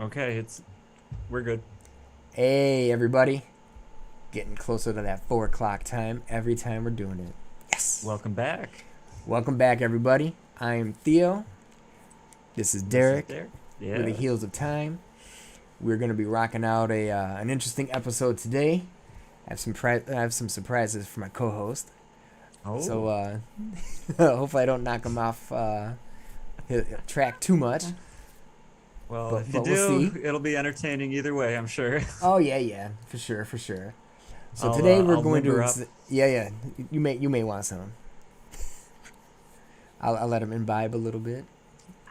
Okay, we're good. Hey, everybody. Getting closer to that 4 o'clock time every time we're doing it. Yes. Welcome back. Welcome back, everybody. I am Theo. This is This is Derek. Derek. We're the Yes. Heels of Time. We're going to be rocking out an interesting episode today. I have some surprises for my co-host. So Oh. hopefully I don't knock him off his track too much. Well, But if you but we'll do, see. it'll be entertaining either way, I'm sure. Oh yeah, for sure, for sure. So I'll today uh, we're I'll going limber to up. yeah. You may want some. I'll let him imbibe a little bit,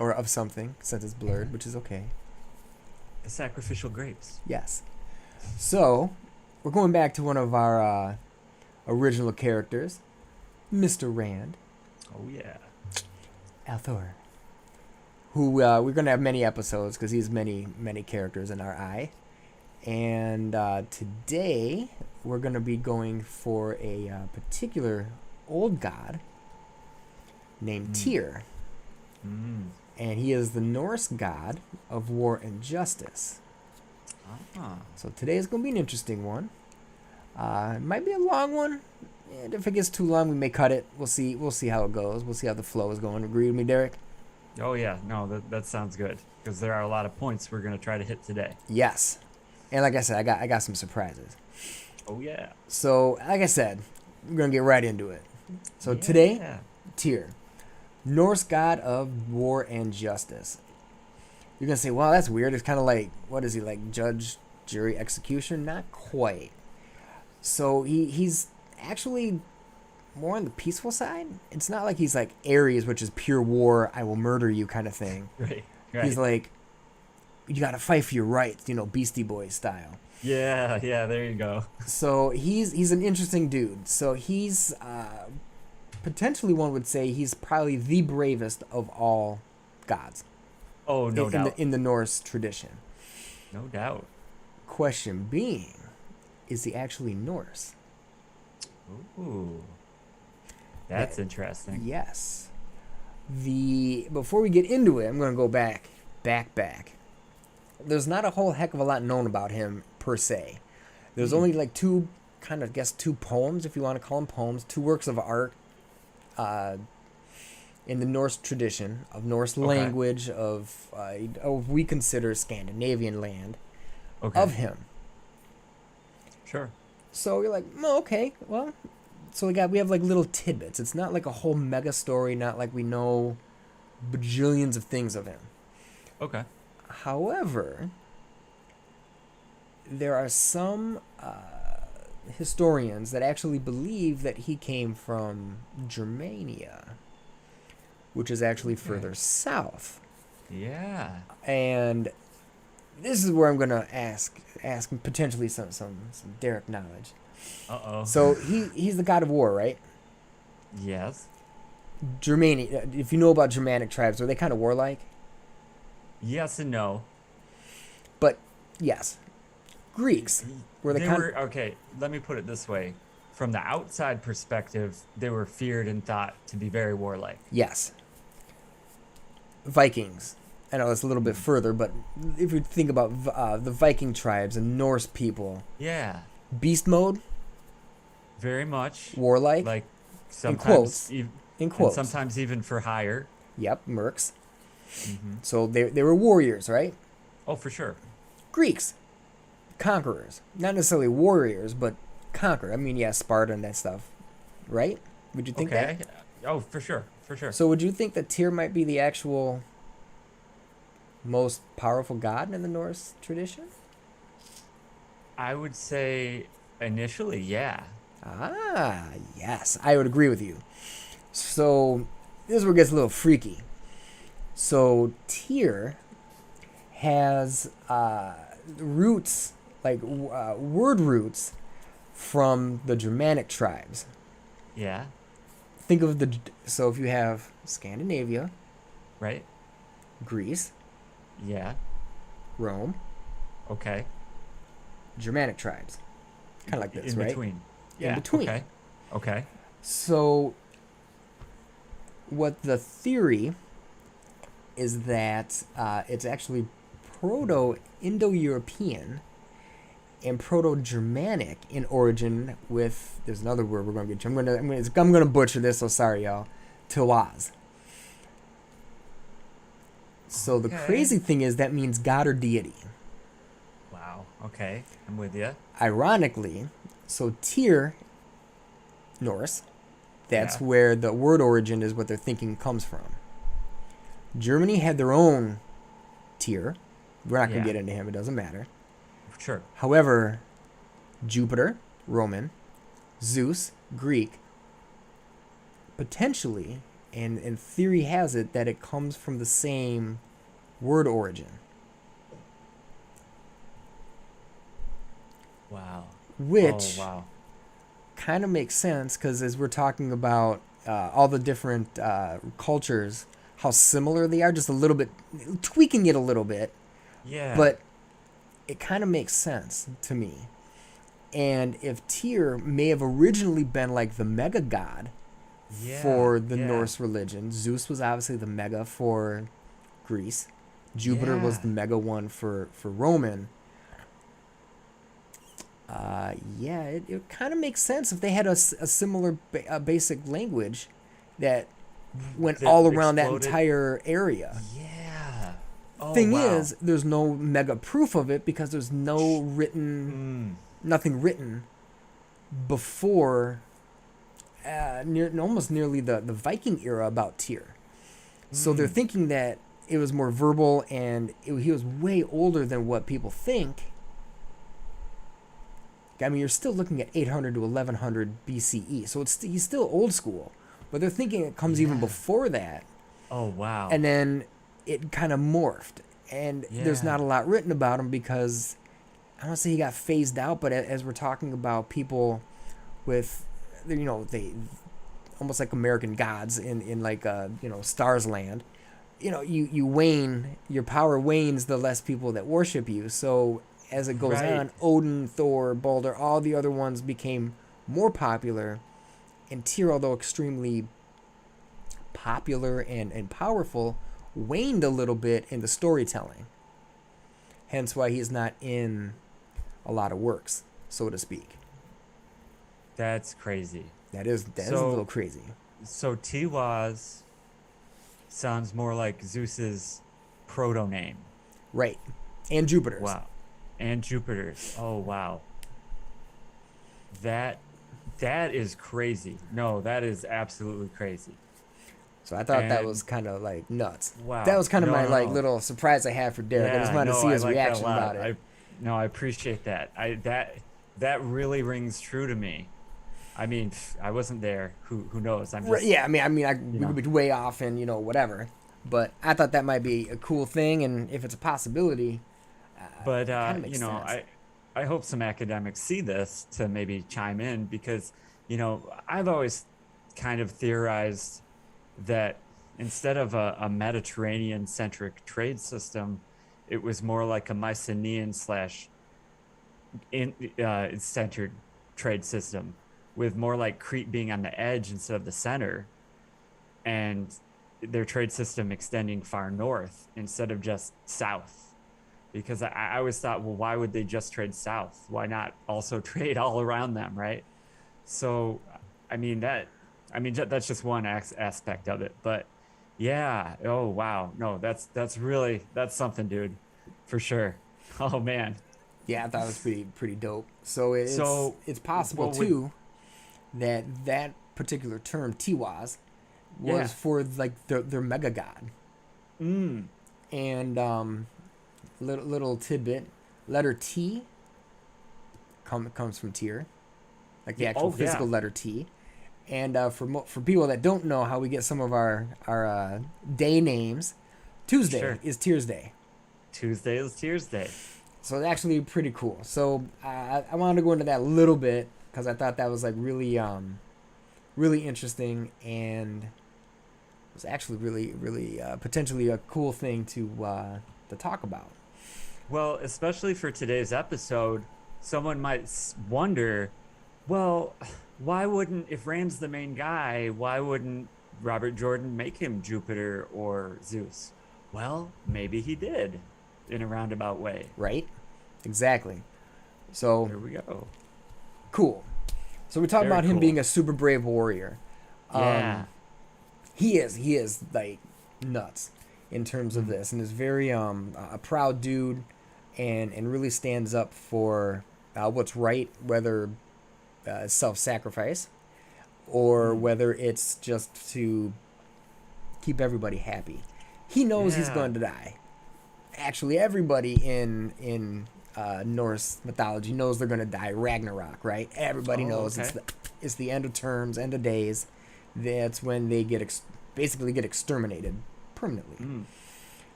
or of something since it's blurred, which is okay. Sacrificial grapes. Yes. So we're going back to one of our original characters, Mr. Rand, Oh yeah. Althor, who we're gonna have many episodes because he's many characters in our eye. And today we're gonna be going for a particular old god named Mm. Tyr, Mm. and he is the Norse god of war and justice. Ah. So today is going to be an interesting one. It might be a long one, and if it gets too long, we may cut it. We'll see. We'll see how it goes. We'll see how the flow is going. Agree with me, Derek? Oh yeah. No, that sounds good because there are a lot of points we're gonna try to hit today. Yes. And like I said, I got some surprises. Oh yeah. So like I said, we're gonna get right into it. So today, Yeah. Tyr, Norse god of war and justice. You're gonna say, well, that's weird. It's kind of like, what is he, like judge, jury, execution? Not quite. So he's actually more on the peaceful side. It's not like he's like Ares, which is pure war, I will murder you kind of thing. Right. Right. He's like, you gotta fight for your rights, Beastie Boys style. Yeah. Yeah. There you go. So he's an interesting dude. So he's potentially, one would say, he's probably the bravest of all gods Oh, no in doubt. the Norse tradition. No doubt. Question being, is he actually Norse? Ooh. That's interesting. Yes. Before we get into it, I'm going to go back. There's not a whole heck of a lot known about him per se. There's only like two poems, if you want to call them poems, two works of art in the Norse tradition of Norse Okay. language of we consider Scandinavian land Okay. of him. Sure. So you're like, oh, okay, well, so we have like little tidbits. It's not like a whole mega story, not like we know bajillions of things of him. Okay. However, there are some historians that actually believe that he came from Germania, which is actually further south. Yeah. And this is where I'm gonna ask potentially some Derek knowledge. Uh-oh. So he's the god of war, right? Yes. Germania. If you know about Germanic tribes, are they kind of warlike? Yes and no. But yes, Greeks were the They kind. were okay. Let me put it this way: from the outside perspective, they were feared and thought to be very warlike. Yes. Vikings. I know it's a little bit further, but if you think about the Viking tribes and Norse people, Yeah, beast mode, very much. warlike, Like quotes. sometimes, in and quotes. sometimes even for hire. Yep, mercs. Hmm. So they were warriors, right? Oh, for sure. Greeks, conquerors. Not necessarily warriors, but conquer. I mean, yeah, Sparta and that stuff, right? Would you think Okay. that? Oh, for sure. For sure. So would you think that Tyr might be the actual most powerful god in the Norse tradition? I would say initially, yeah. Ah, yes, I would agree with you. So this is where it gets a little freaky. So Tyr has roots, like word roots, from the Germanic tribes. Yeah. Think of so if you have Scandinavia, Right. Greece, Yeah. Rome, Okay. Germanic tribes, kind of like this, In right? between. Yeah. between. Okay. Okay. So what the theory is that it's actually Proto-Indo-European and Proto-Germanic in origin with, there's another word we're going to get to. I'm gonna butcher this, so sorry, y'all. Tiwaz. So the Okay. crazy thing is that means God or deity. Wow. Okay. I'm with you. Ironically, so Tyr, Norse, that's Yeah. where the word origin is what they're thinking comes from. Germany had their own Tyr. We're not going to Yeah. get into him, it doesn't matter. Sure. However, Jupiter, Roman, Zeus, Greek, potentially, and theory has it that it comes from the same word origin, Wow. Oh, which wow. kind of makes sense because as we're talking about all the different cultures, how similar they are, just a little bit, tweaking it a little bit, Yeah. but it kind of makes sense to me. And if Tyr may have originally been like the mega god Yeah. for the Yeah. Norse religion, Zeus was obviously the mega for Greece, Jupiter was Yeah. the mega one for Roman. Yeah, it kind of makes sense if they had a similar basic language that went That all around that exploded. entire area. Yeah. Oh, Thing wow. is, there's no mega proof of it because there's no written, Mm. nothing written before almost nearly the Viking era about Tyr. So they're Mm. thinking that it was more verbal and he was way older than what people think. I mean, you're still looking at 800 to 1100 BCE, so he's still old school. But they're thinking it comes even Yeah. before that, Oh, wow. and then it kind of morphed. And there's Yeah. not a lot written about him because I don't say he got phased out, but as we're talking about people with, they almost like American gods in like Stars Land. You wane, your power wanes the less people that worship you. So as it goes Right. on, Odin, Thor, Balder, all the other ones became more popular, and Tyr, although extremely popular and powerful, waned a little bit in the storytelling. Hence why he's not in a lot of works, so to speak. That's crazy. That is a little So, crazy. so Tiwaz sounds more like Zeus's proto name. Right. And Jupiter's. Wow. And Jupiter's. Oh, wow. That that is crazy. No, that is absolutely crazy. So I thought that was And kind of like nuts. That wow. was kind of No, my no, like no. little surprise I had for Derek. I just Yeah, wanted to no, see I his like that a reaction about lot. it. I appreciate that. That really rings true to me. I mean, I wasn't there. Who knows? I'm Right, just, yeah, you we could know. be way off and whatever. But I thought that might be a cool thing, and if it's a possibility, But it kind of makes sense. I hope some academics see this to maybe chime in because, I've always kind of theorized that instead of a Mediterranean centric trade system, it was more like a Mycenaean slash in centered trade system with more like Crete being on the edge instead of the center, and their trade system extending far north instead of just south. Because I always thought, well, why would they just trade south? Why not also trade all around them, right? So, I mean that's just one aspect of it. But yeah, oh wow, no, that's something, dude, for sure. Oh man. Yeah, I thought it was pretty dope. So So, it's possible what would too that particular term Tiwaz yeah. was for like their mega god. Mm. And little tidbit, letter T comes from Tyr, like the Yeah. actual Oh physical yeah. letter T. And for people that don't know how we get some of our day names, Tuesday Sure. is Tyr's Day. Tuesday is Tuesday. So it's actually pretty cool. So I wanted to go into that a little bit because I thought that was like really interesting and was actually really potentially a cool thing to talk about. Well, especially for today's episode, someone might wonder, well, why wouldn't, if Rand's the main guy, why wouldn't Robert Jordan make him Jupiter or Zeus? Well, maybe he did. in a roundabout way. right? Exactly. So There we go. cool. So we talked Very about him cool. being a super brave warrior. Yeah. He is like nuts in terms of this, and is very a proud dude, and really stands up for what's right, whether self-sacrifice or whether it's just to keep everybody happy. He knows he's Yeah. going to die. Actually, everybody in Norse mythology knows they're going to die. Ragnarok, right? Everybody knows okay. it's the end of terms, end of days. That's when they basically get exterminated permanently.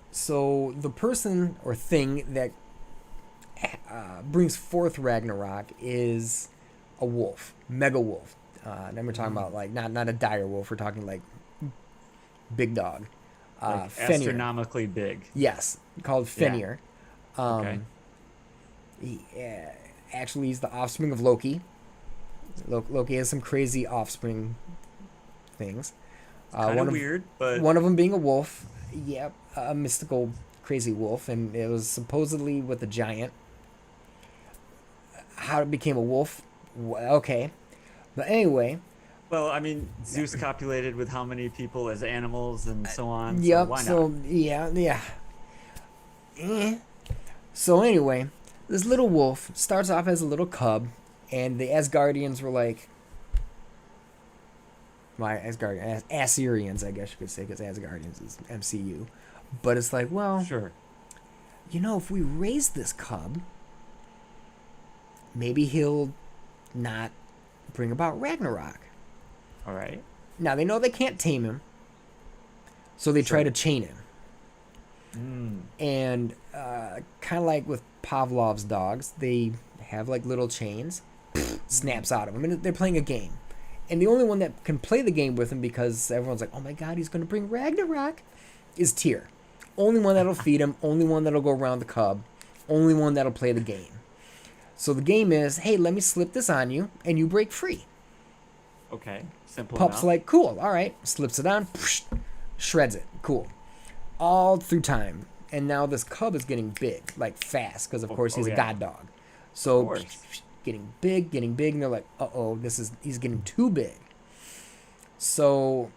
So the person or thing that brings forth Ragnarok is a wolf, mega wolf. Then we're talking about like not a dire wolf. We're talking like big dog. Like Fenrir. astronomically big. Yes, called Fenrir. Okay. Actually, he's the offspring of Loki. Loki has some crazy offspring things. Kind of weird, but One of them being a wolf. Yep, a mystical, crazy wolf, and it was supposedly with a giant. How it became a wolf, okay. But anyway, well, I mean, Zeus copulated with how many people as animals and so on. So yep. why not? So yeah. So anyway, this little wolf starts off as a little cub, and the Asgardians were like, Assyrians, I guess you could say, because Asgardians is MCU. But it's like, well, Sure. if we raise this cub, maybe he'll not bring about Ragnarok. All right. Now, they know they can't tame him, so they try to chain him. And kind of like with Pavlov's dogs, they have like little chains, snaps out of him, and they're playing a game. And the only one that can play the game with him, because everyone's like, oh my god, he's going to bring Ragnarok, is Tyr. Only one that'll feed him, only one that'll go around the cub, only one that'll play the game. So the game is, hey, let me slip this on you, and you break free. Okay. Simple Pup's enough. like, cool, all right. Slips it on, shreds it. Cool. All through time. And now this cub is getting big, like fast, because of course he's a god dog. So getting big, and they're like, uh-oh, he's getting too big. So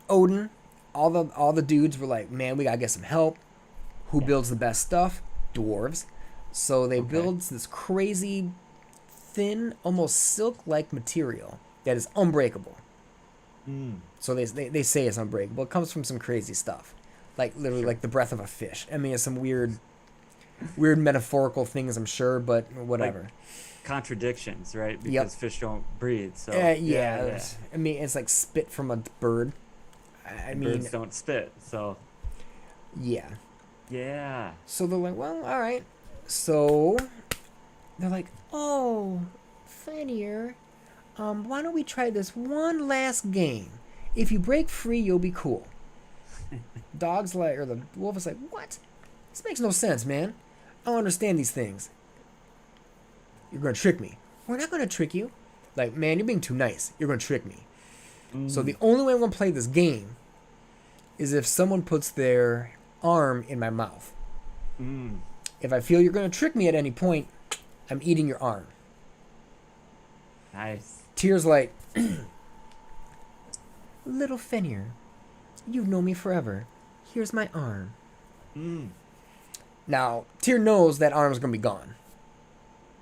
Odin, all the dudes were like, man, we gotta get some help. Who builds the best stuff? Dwarves. So they build this crazy, thin, almost silk-like material that is unbreakable. So they say it's unbreakable. It comes from some crazy stuff, like literally like the breath of a fish. I mean, it's some weird metaphorical things, I'm sure, but whatever. Like contradictions, right? Because fish don't breathe. So yeah. I mean, it's like spit from a bird. I mean, birds don't spit. So yeah. yeah. So they're like, well, all right. So they're like, oh, Fenrir, why don't we try this one last game? If you break free, you'll be cool. The wolf is like, what? This makes no sense, man. I don't understand these things. You're gonna trick me. We're not gonna trick you. Like, man, you're being too nice. You're gonna trick me. So the only way I'm gonna play this game is if someone puts their arm in my mouth. If I feel you're gonna trick me at any point, I'm eating your arm. Nice. Tyr's like, little Fenrir, you've known me forever. Here's my arm. Now, Tyr knows that arm's going to be gone.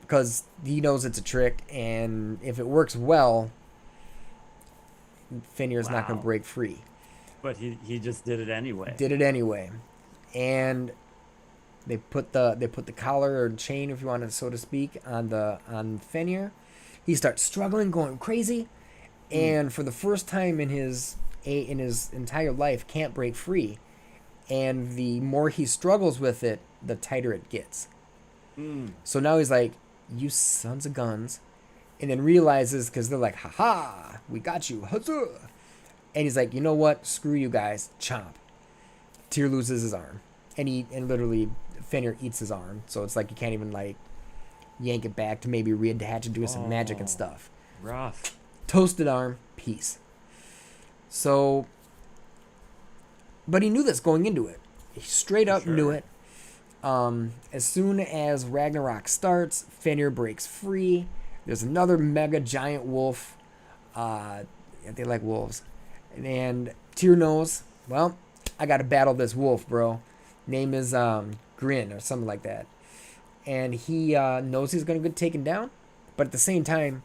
Because he knows it's a trick, and if it works well, Fenrir's not going to break free. But he just did it anyway. And they put the collar or chain, if you want to, so to speak, on Fenrir. He starts struggling, going crazy, and for the first time in his entire life, can't break free. And the more he struggles with it, the tighter it gets. So now he's like, you sons of guns. And then realizes, because they're like, ha-ha, we got you. Huzzah. And he's like, you know what? Screw you guys. Chomp. Tyr loses his arm. And literally, Fenrir eats his arm. So it's like you can't even, like, yank it back to maybe reattach it, doing some magic and stuff. Rough. Toasted arm. Peace. So... But he knew this going into it. He straight For up knew sure. it. As soon as Ragnarok starts, Fenrir breaks free. There's another mega giant wolf. They like wolves. And Tyr knows, well, I got to battle this wolf, bro. Name is Grin or something like that. And he knows he's going to get taken down. But at the same time,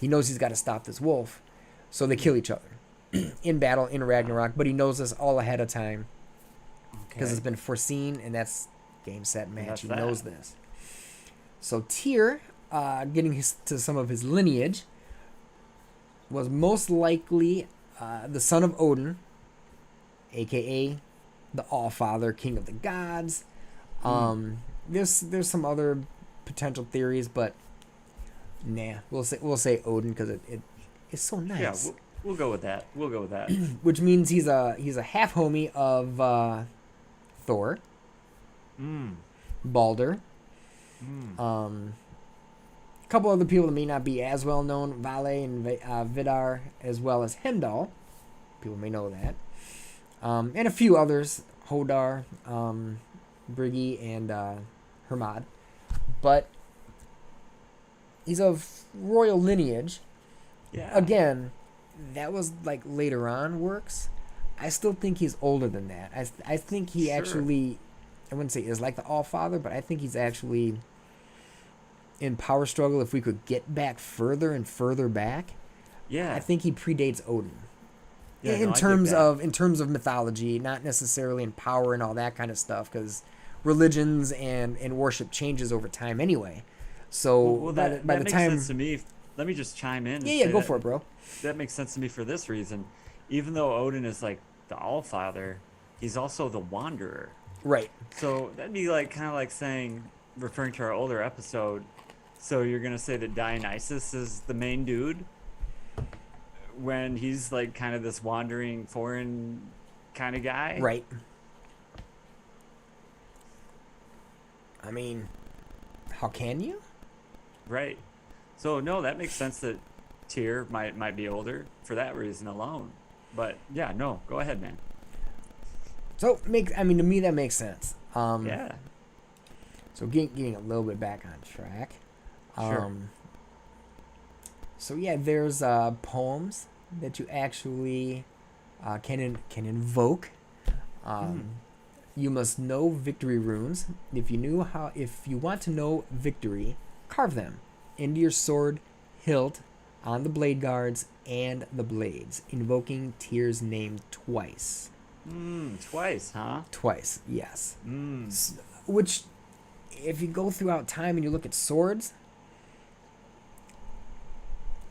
he knows he's got to stop this wolf. So they kill each other in battle in Ragnarok. But he knows this all ahead of time because it's been foreseen, and that's game, set, match. That's He that. knows this. So Tyr, getting to some of his lineage, was most likely the son of Odin, a.k.a. the Allfather, king of the gods. There's some other potential theories, but nah, we'll say Odin because it's so nice. Yeah, we'll go with that. We'll go with that. Which means he's a half homie of Thor, Balder, a couple other people that may not be as well known, Vale and Vidar, as well as Heimdall. People may know that, and a few others, Hodar, Brigi, and Hermod. But he's of royal lineage. Yeah. Again, that was like later on works. I still think he's older than that. I think he Sure. actually, I wouldn't say is like the Allfather, but I think he's actually in power struggle. If we could get back further and further back, Yeah. I think he predates Odin. Yeah, in no, I dig terms that. of mythology, not necessarily in power and all that kind of stuff, because religions and worship changes over time anyway. So Well, by that the makes time, sense to me. Let me just chime in. And yeah, say go that, for it, bro. That makes sense to me for this reason. Even though Odin is like the Allfather, he's also the Wanderer. Right. So that'd be like kind of like saying, referring to our older episode. So you're gonna say that Dionysus is the main dude when he's like kind of this wandering foreign kind of guy. Right. I mean, how can you? Right. So no, that makes sense that Tyr might be older for that reason alone. But yeah, no, go ahead, man. So to me that makes sense. Yeah. So getting a little bit back on track. Sure. So yeah, there's poems that you actually can invoke. You must know victory runes. If you want to know victory, carve them into your sword hilt, on the blade guards and the blades, invoking Tyr's name twice. Twice, huh? Twice, yes. Which, if you go throughout time and you look at swords,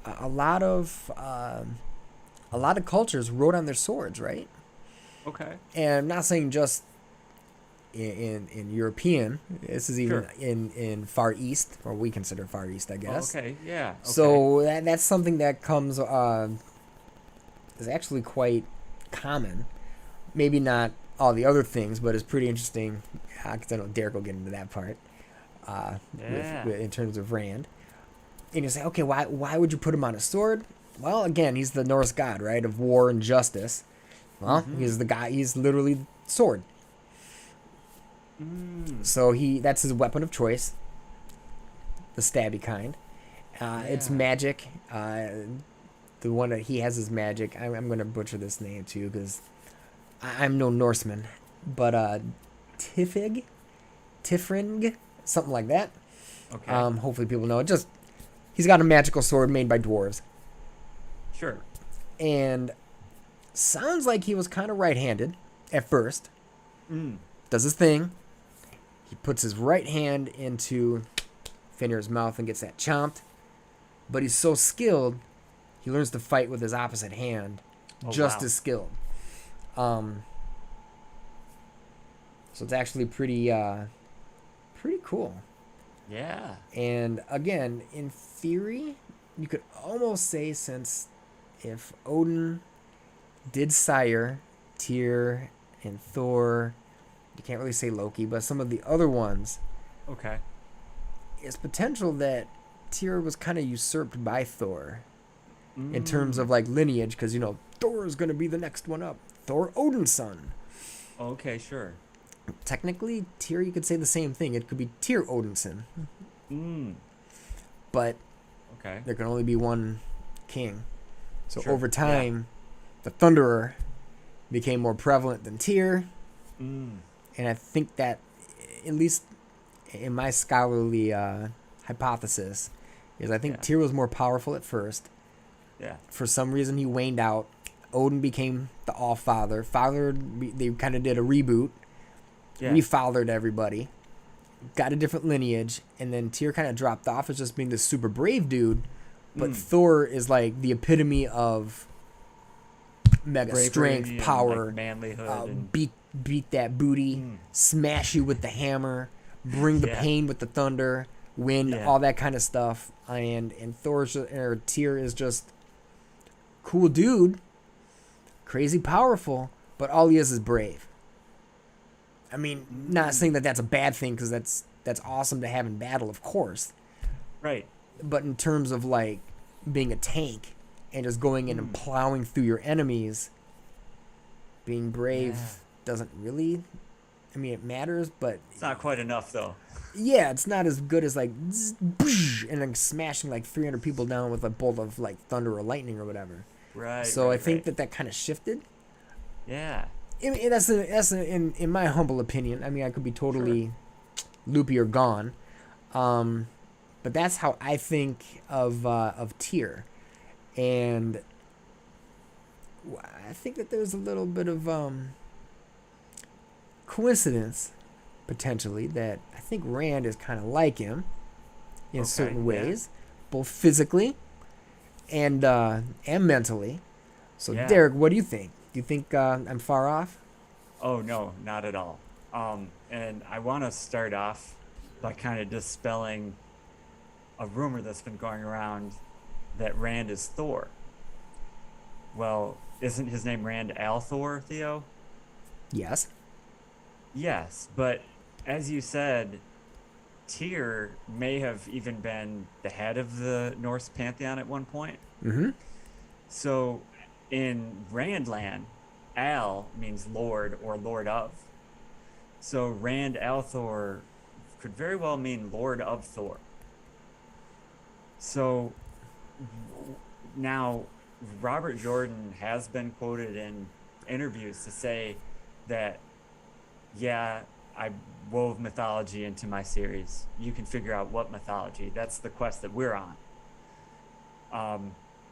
a lot of cultures wrote on their swords, right? Okay. And I'm not saying just in European. This is even Sure. in Far East, or we consider Far East, I guess. Okay. Yeah. Okay. So that's something that comes is actually quite common. Maybe not all the other things, but it's pretty interesting. Because I know Derek will get into that part. In terms of Rand, and you say, okay, why would you put him on a sword? Well, again, he's the Norse god, right, of war and justice. Well, he's the guy. He's literally sword. So that's his weapon of choice. The stabby kind. It's magic. The one that he has is magic. I'm going to butcher this name too because I'm no Norseman. But Tifring, something like that. Okay. Hopefully people know it. Just he's got a magical sword made by dwarves. Sure. And sounds like he was kind of right-handed at first. Does his thing. He puts his right hand into Fenrir's mouth and gets that chomped. But he's so skilled, he learns to fight with his opposite hand, just as skilled. So it's actually pretty cool. Yeah. And again, in theory, you could almost say, since if Odin did sire Tyr and Thor, you can't really say Loki, but some of the other ones, Okay. it's potential that Tyr was kind of usurped by Thor in terms of like lineage, because Thor is going to be the next one up. Thor, Odin's son. Okay. Sure. Technically, Tyr, you could say the same thing. It could be Tyr Odinson, Mm. but Okay. there can only be one king. So Sure. over Yeah. time, the Thunderer became more prevalent than Tyr, Mm. and I think that, at least in my scholarly hypothesis, is I think Yeah. Tyr was more powerful at first. Yeah. For some reason, he waned out. Odin became the All Father. They kind of did a reboot, Yeah. refathered everybody, got a different lineage, and then Tyr kind of dropped off as just being this super brave dude. But Mm. Thor is like the epitome of mega Bravery strength, and, power, like, manlyhood and beat that booty, Mm. smash you with the hammer, bring the Yeah. pain with the thunder, wind, Yeah. all that kind of stuff. And Tyr is just cool dude, crazy powerful, but all he is brave. I mean, not saying that that's a bad thing, because that's awesome to have in battle, of course. Right. But in terms of like being a tank and just going in and plowing through your enemies, being brave Yeah. doesn't really. I mean, it matters, but It's not quite enough though. yeah, it's not as good as like zzz, boosh, and then smashing like 300 people down with a bolt of like thunder or lightning or whatever. Right. So right, I think right. that kind of shifted. Yeah. In my humble opinion. I mean, I could be totally loopy or gone, but that's how I think of Tyr, and I think that there's a little bit of coincidence potentially that I think Rand is kind of like him in Okay, certain yeah. ways, both physically and mentally. So Yeah. Derek, what do you think? Do you think I'm far off? Oh no, not at all. And I want to start off by kind of dispelling a rumor that's been going around that Rand is Thor. Well, isn't his name Rand Althor, Theo? Yes. Yes, but as you said, Tyr may have even been the head of the Norse pantheon at one point. Mm-hmm. So in Randland, Al means Lord or Lord of. So Rand Althor could very well mean Lord of Thor. So now Robert Jordan has been quoted in interviews to say that, yeah, I wove mythology into my series. You can figure out what mythology. That's the quest that we're on.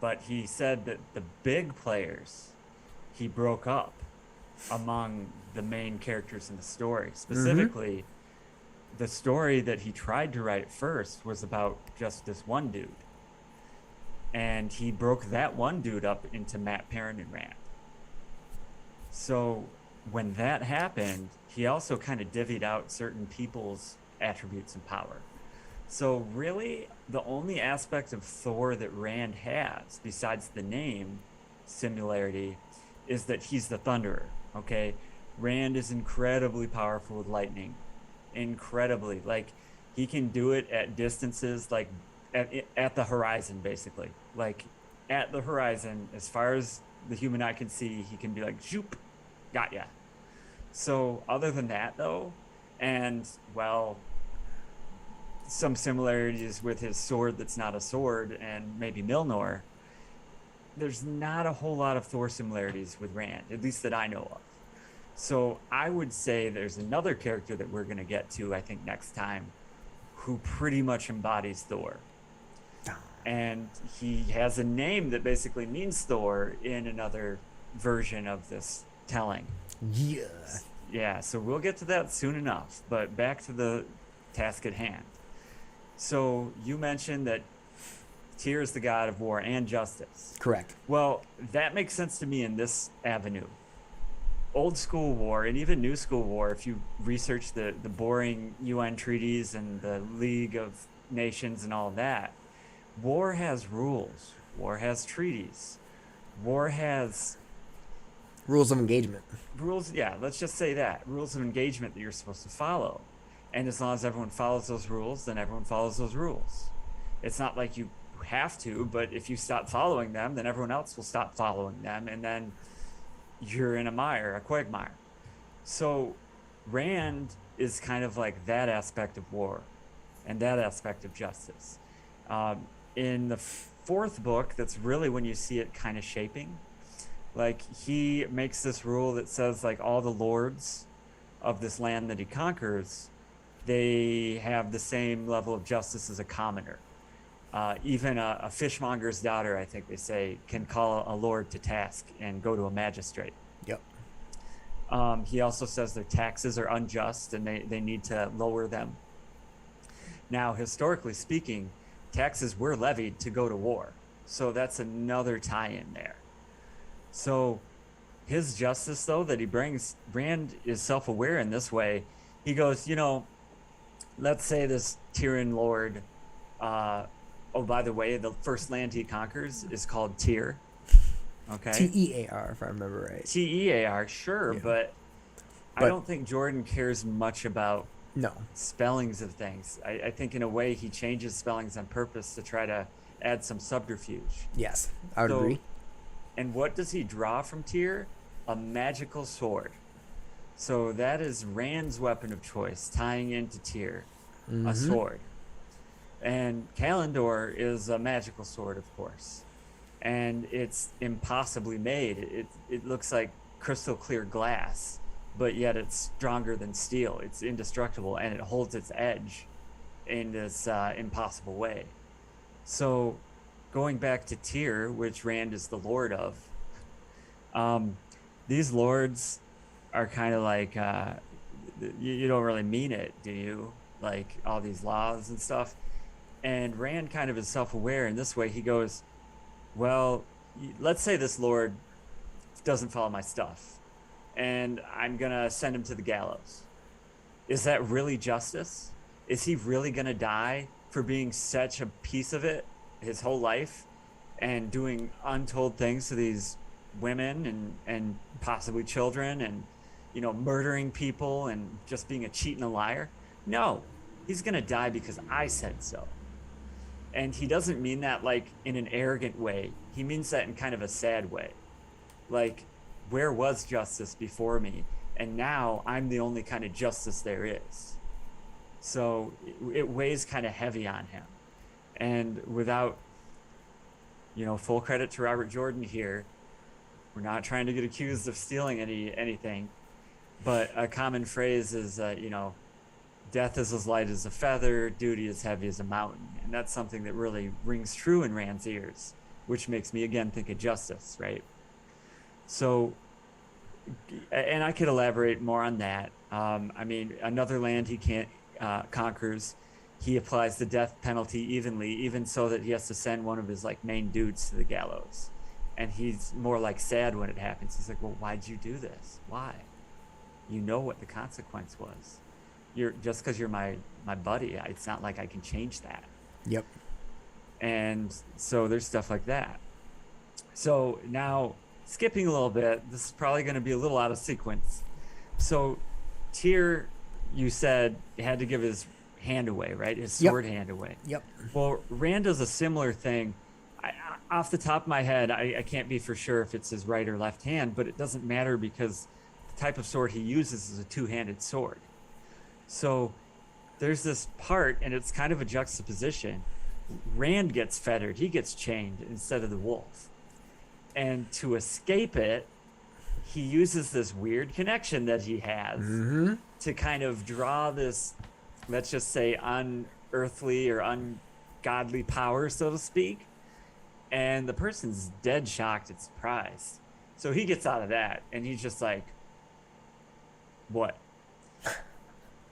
But he said that the big players he broke up among the main characters in the story. Specifically, the story that he tried to write first was about just this one dude. And he broke that one dude up into Matt Perrin and Rand. So when that happened, he also kind of divvied out certain people's attributes and power. So really, the only aspect of Thor that Rand has, besides the name similarity, is that he's the Thunderer. Okay, Rand is incredibly powerful with lightning, incredibly. Like he can do it at distances like at the horizon, basically. Like at the horizon, as far as the human eye can see, he can be like, "Zoop, got ya." So other than that, though, and well, some similarities with his sword that's not a sword and maybe Milnor, there's not a whole lot of Thor similarities with Rand, at least that I know of. So I would say there's another character that we're going to get to, I think, next time, who pretty much embodies Thor. And he has a name that basically means Thor in another version of this telling. Yeah. Yeah, so we'll get to that soon enough. But back to the task at hand. So you mentioned that Tyr is the god of war and justice. Correct. Well, that makes sense to me in this avenue. Old school war and even new school war, if you research the boring UN treaties and the League of Nations and all of that, war has rules. War has treaties. War has Rules of engagement. rules. Yeah, let's just say that. Rules of engagement that you're supposed to follow. And as long as everyone follows those rules, then everyone follows those rules. It's not like you have to, but if you stop following them, then everyone else will stop following them. And then you're in a quagmire. So Rand is kind of like that aspect of war and that aspect of justice. In the fourth book, that's really when you see it kind of shaping. Like he makes this rule that says like all the lords of this land that he conquers, they have the same level of justice as a commoner. Even a fishmonger's daughter, I think they say, can call a lord to task and go to a magistrate. Yep. He also says their taxes are unjust and they need to lower them. Now, historically speaking, taxes were levied to go to war. So that's another tie in there. So his justice, though, that he brings, Rand is self aware in this way. He goes, let's say this Tyrion lord, oh, by the way, the first land he conquers is called Tyr. Okay. Tear, if I remember right. Tear, sure, Yeah. but I don't think Jordan cares much about No. spellings of things. I think in a way he changes spellings on purpose to try to add some subterfuge. Yes, I would agree. And what does he draw from Tyr? A magical sword. So that is Rand's weapon of choice, tying into Tyr, a sword. And Kalendor is a magical sword, of course. And it's impossibly made. It looks like crystal clear glass, but yet it's stronger than steel. It's indestructible, and it holds its edge in this impossible way. So going back to Tyr, which Rand is the lord of, these lords are kind of like, you don't really mean it, do you? Like all these laws and stuff. And Rand kind of is self-aware in this way. He goes, well, let's say this lord doesn't follow my stuff, and I'm going to send him to the gallows. Is that really justice? Is he really going to die for being such a piece of it his whole life and doing untold things to these women and possibly children and, murdering people and just being a cheat and a liar? No, he's going to die because I said so. And he doesn't mean that like in an arrogant way. He means that in kind of a sad way. Like, where was justice before me? And now I'm the only kind of justice there is. So it weighs kind of heavy on him. And without, full credit to Robert Jordan here, we're not trying to get accused of stealing anything. But a common phrase is, death is as light as a feather, duty as heavy as a mountain. And that's something that really rings true in Rand's ears, which makes me again think of justice, right? So, and I could elaborate more on that. Another land he can't conquers, he applies the death penalty evenly, even so that he has to send one of his like main dudes to the gallows. And he's more like sad when it happens. He's like, well, why'd you do this? Why? You know what the consequence was. Just because you're my buddy, it's not like I can change that. Yep. And so there's stuff like that. So now, skipping a little bit, this is probably going to be a little out of sequence. So Tyr, you said, had to give his hand away, right? His sword hand away. Yep. Well, Rand does a similar thing. Off the top of my head, I can't be for sure if it's his right or left hand, but it doesn't matter because the type of sword he uses is a two-handed sword. So there's this part, and it's kind of a juxtaposition. Rand gets fettered. He gets chained instead of the wolf. And to escape it, he uses this weird connection that he has to kind of draw this, let's just say, unearthly or ungodly power, so to speak. And the person's dead shocked and surprised. So he gets out of that, and he's just like, what?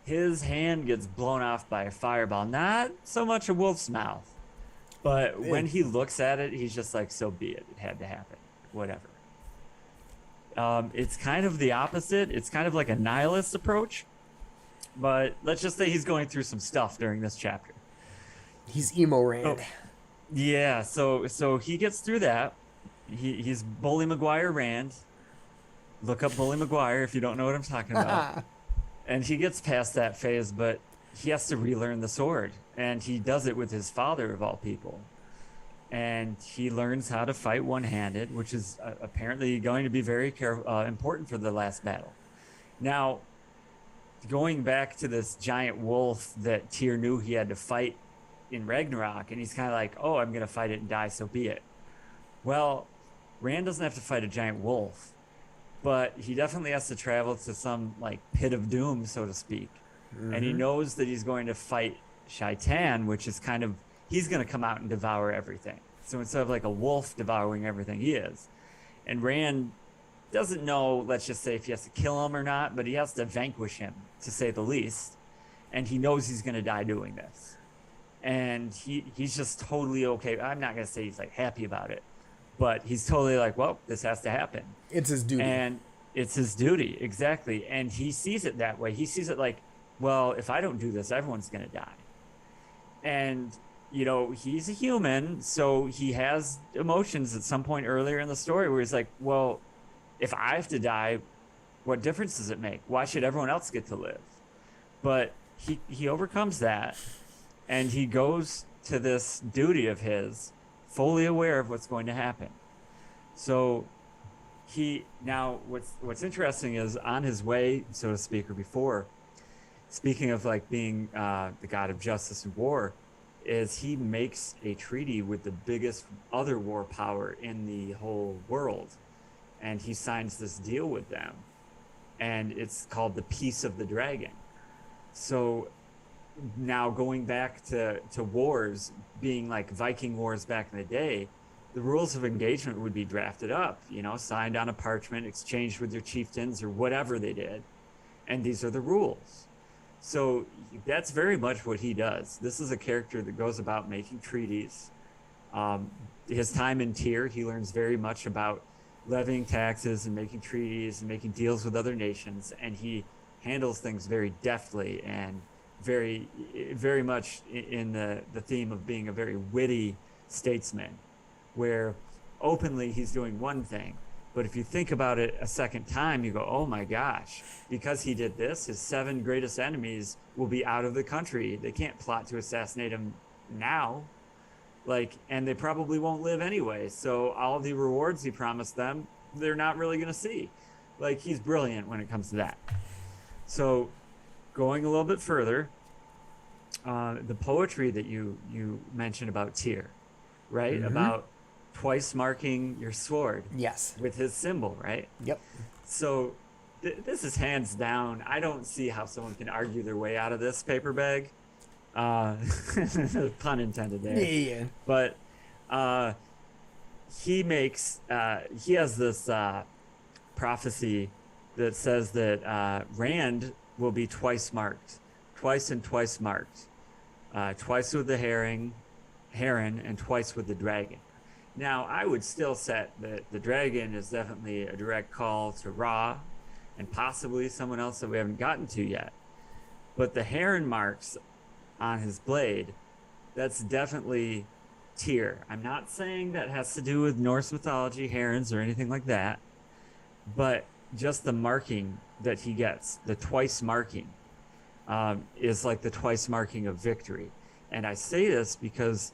His hand gets blown off by a fireball. Not so much a wolf's mouth, but when he looks at it, he's just like, so be it. It had to happen. Whatever. It's kind of the opposite. It's kind of like a nihilist approach, but let's just say he's going through some stuff during this chapter. He's emo Rand. Oh, yeah, so he gets through that. He's Bully Maguire Rand. Look up Bully Maguire if you don't know what I'm talking about. And he gets past that phase, but he has to relearn the sword. And he does it with his father, of all people. And he learns how to fight one-handed, which is apparently going to be very important for the last battle. Now, going back to this giant wolf that Tyr knew he had to fight in Ragnarok, and he's kind of like, oh, I'm gonna fight it and die, so be it. Well, Rand doesn't have to fight a giant wolf, but he definitely has to travel to some like pit of doom, so to speak. And he Mm-hmm. knows that he's going to fight Shaitan, which is kind of he's going to come out and devour everything. So instead of like a wolf devouring everything, he is. And Rand doesn't know, let's just say, if he has to kill him or not, but he has to vanquish him, to say the least. And he knows he's going to die doing this. And he's just totally okay. I'm not going to say he's like happy about it, but he's totally like, well, this has to happen. It's his duty. And it's his duty, exactly. And he sees it that way. He sees it like, well, if I don't do this, everyone's going to die. And he's a human, so he has emotions at some point earlier in the story where he's like, well, if I have to die, what difference does it make? Why should everyone else get to live? But he overcomes that, and he goes to this duty of his, fully aware of what's going to happen. So he now what's interesting is on his way, so to speak, or before, speaking of like being the god of justice and war, is he makes a treaty with the biggest other war power in the whole world, and he signs this deal with them, and it's called the Peace of the Dragon. So now going back to wars being like Viking wars back in the day, the rules of engagement would be drafted up, signed on a parchment, exchanged with your chieftains or whatever they did, and these are the rules. So that's very much what he does. This is a character that goes about making treaties. His time in Tyr, he learns very much about levying taxes and making treaties and making deals with other nations, and he handles things very deftly and very, very much in the theme of being a very witty statesman, where openly he's doing one thing, but if you think about it a second time, you go, oh my gosh, because he did this, his 7 greatest enemies will be out of the country. They can't plot to assassinate him now. And they probably won't live anyway. So all the rewards he promised them, they're not really going to see. He's brilliant when it comes to that. So going a little bit further, the poetry that you mentioned about Tyr, right? Mm-hmm. About twice marking your sword. Yes. With his symbol, right? Yep. So this is hands down. I don't see how someone can argue their way out of this paper bag. Pun intended there. Yeah. But he has this prophecy that says that Rand will be twice marked, twice and twice marked, twice with the heron, and twice with the dragon. Now, I would still set that the dragon is definitely a direct call to Ra, and possibly someone else that we haven't gotten to yet. But the heron marks on his blade, that's definitely Tyr. I'm not saying that has to do with Norse mythology, herons, or anything like that, but just the marking that he gets, the twice marking, is like the twice marking of victory. And I say this because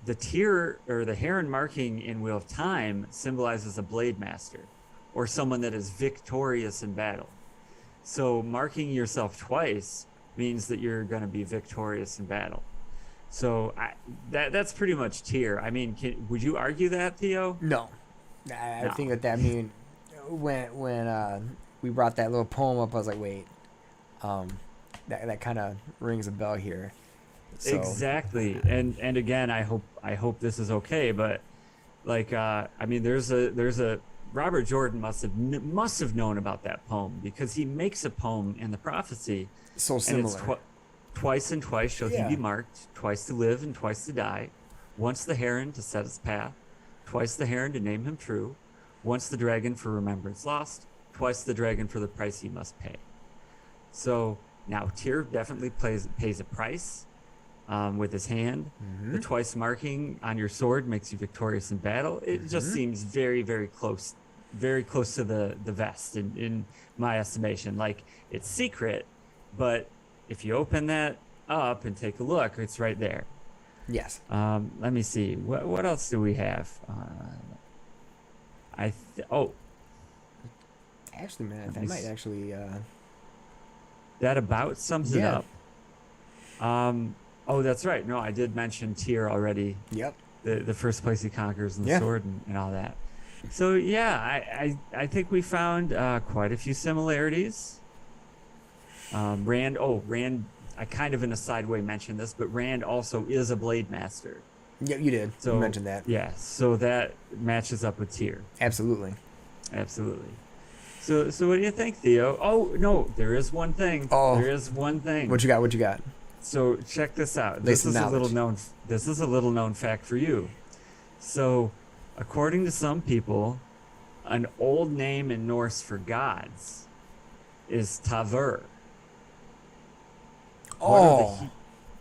the Tyr or the heron marking in Wheel of Time symbolizes a blade master or someone that is victorious in battle. So marking yourself twice means that you're going to be victorious in battle. So that's pretty much Tyr. I mean, would you argue that, Theo? No. I think that mean when we brought that little poem up, I was like, wait, that kind of rings a bell here. So. Exactly. And again, I hope this is okay, but I mean, there's a Robert Jordan must have known about that poem, because he makes a poem in the prophecy. So similar. And it's twice and twice shall he be marked, twice to live and twice to die, once the heron to set his path, twice the heron to name him true, once the dragon for remembrance lost, twice the dragon for the price he must pay. So now Tyr definitely pays a price with his hand. Mm-hmm. The twice marking on your sword makes you victorious in battle. It just seems very, very close to the vest in my estimation. It's secret, but if you open that up and take a look, it's right there. Yes. Let me see. What else do we have? Actually, man, that might actually. that about sums it Yeah. up. Oh, that's right. No, I did mention Tyr already. Yep. The first place he conquers and the Yeah. sword and all that. So yeah, I think we found quite a few similarities. Rand. I kind of in a side way mentioned this, but Rand also is a blade master. Yep, you did. You So mentioned that. yeah, so that matches up with Tyr. Absolutely. Absolutely. So what do you think, Theo? Oh no, there is one thing. Oh. There is one thing. What you got? What you got? So check this out. Lay This some is a little knowledge. known. This is a little known fact for you. So, according to some people, an old name in Norse for gods is Tavur. What are the Oh.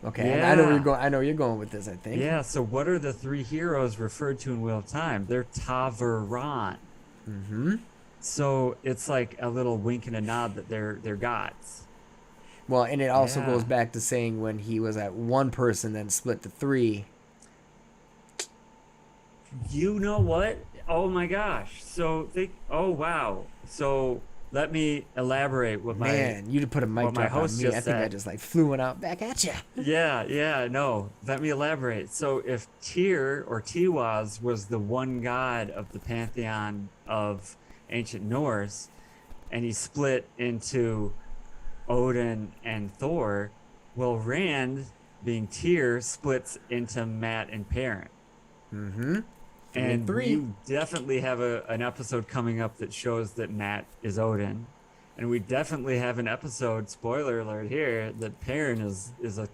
Okay. I know where Yeah. you're going. I know where you're going with this, I think. Yeah. So what are the three heroes referred to in Wheel of Time? They're Tavuran. Mm-hmm. So it's like a little wink and a nod that they're gods. Well, and it also Yeah. goes back to saying when he was at one person, then split to three. You know what? Oh my gosh. So they. Oh wow. So let me elaborate what my. Man, you just put a mic what my drop on host me. just I think I said. just like flew one out back at you. Yeah, no. Let me elaborate. So if Tyr or Tiwaz was the one god of the pantheon of ancient Norse, and he split into Odin and Thor, well, Rand, being Tyr, splits into Matt and Perrin. Mm-hmm. And three. you definitely have an episode coming up that shows that Matt is Odin. And we definitely have an episode, spoiler alert here, that Perrin is a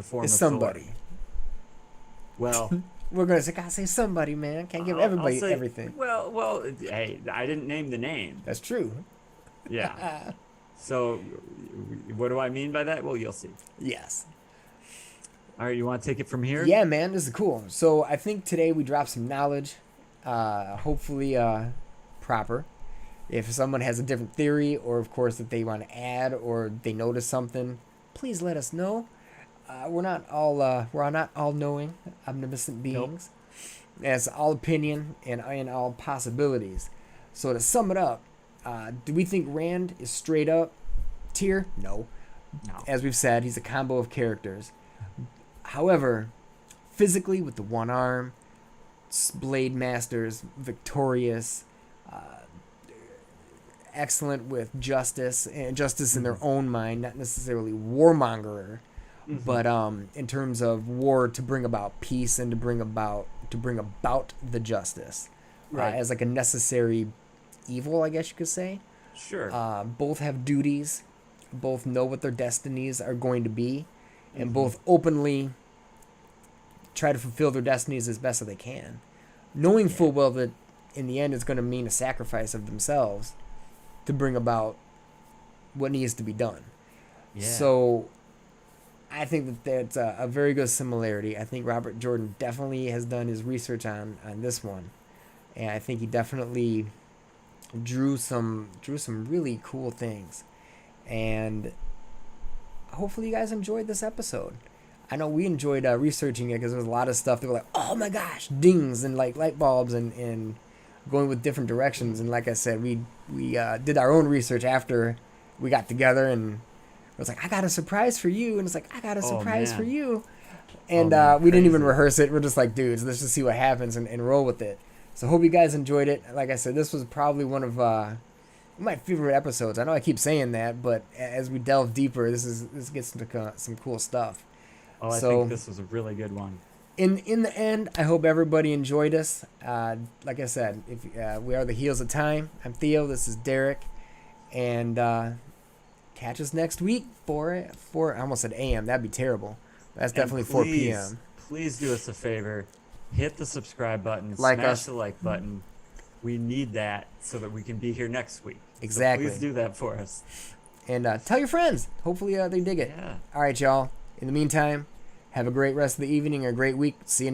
form It's of somebody. Thor. Well, We're gonna say, gotta say somebody, man. Can't give I'll everybody say- everything. Well, hey, I didn't name the name. That's true. Yeah. So, what do I mean by that? Well, you'll see. Yes. All right, you want to take it from here? Yeah, man, this is cool. So I think today we dropped some knowledge, hopefully proper. If someone has a different theory, or of course if they want to add or they notice something, please let us know. We're not all knowing, omnipotent beings. It's all opinion and all possibilities. So to sum it up, do we think Rand is straight up Tyr? No. No. As we've said, he's a combo of characters. However, physically with the one arm, blade masters, victorious, excellent with justice, and justice in their own mind, not necessarily warmongerer, but in terms of war to bring about peace and to bring about the justice, Right. as like a necessary evil, I guess you could say. Sure. Both have duties, both know what their destinies are going to be, and both openly try to fulfill their destinies as best as they can, knowing full well that in the end it's going to mean a sacrifice of themselves to bring about what needs to be done. Yeah. So I think that that's a very good similarity. I think Robert Jordan definitely has done his research on this one, and I think he definitely drew some really cool things, and hopefully you guys enjoyed this episode. I know we enjoyed researching it because there was a lot of stuff that were like, oh my gosh, dings and like light bulbs and going with different directions. And like I said, we did our own research after we got together, and it was like, I got a surprise for you, and it's like, I got a surprise for man. you, and man, we didn't even crazy. rehearse it. We're just like, dudes, let's just see what happens and roll with it. So hope you guys enjoyed it. Like I said, this was probably one of my favorite episodes. I know I keep saying that, but as we delve deeper, this gets into some cool stuff. Oh, I so- think this was a really good one. In the end, I hope everybody enjoyed us. Like I said, if we are the Heels of Time. I'm Theo. This is Derek, and catch us next week for I almost said AM. That'd be terrible. That's And definitely 4 p.m. Please do us a favor. Hit the subscribe button. Like smash us. the like button. We need that so that we can be here next week. So Exactly. please do that for us. And tell your friends. Hopefully they dig it. Yeah. All right, y'all. In the meantime, have a great rest of the evening or a great week. See you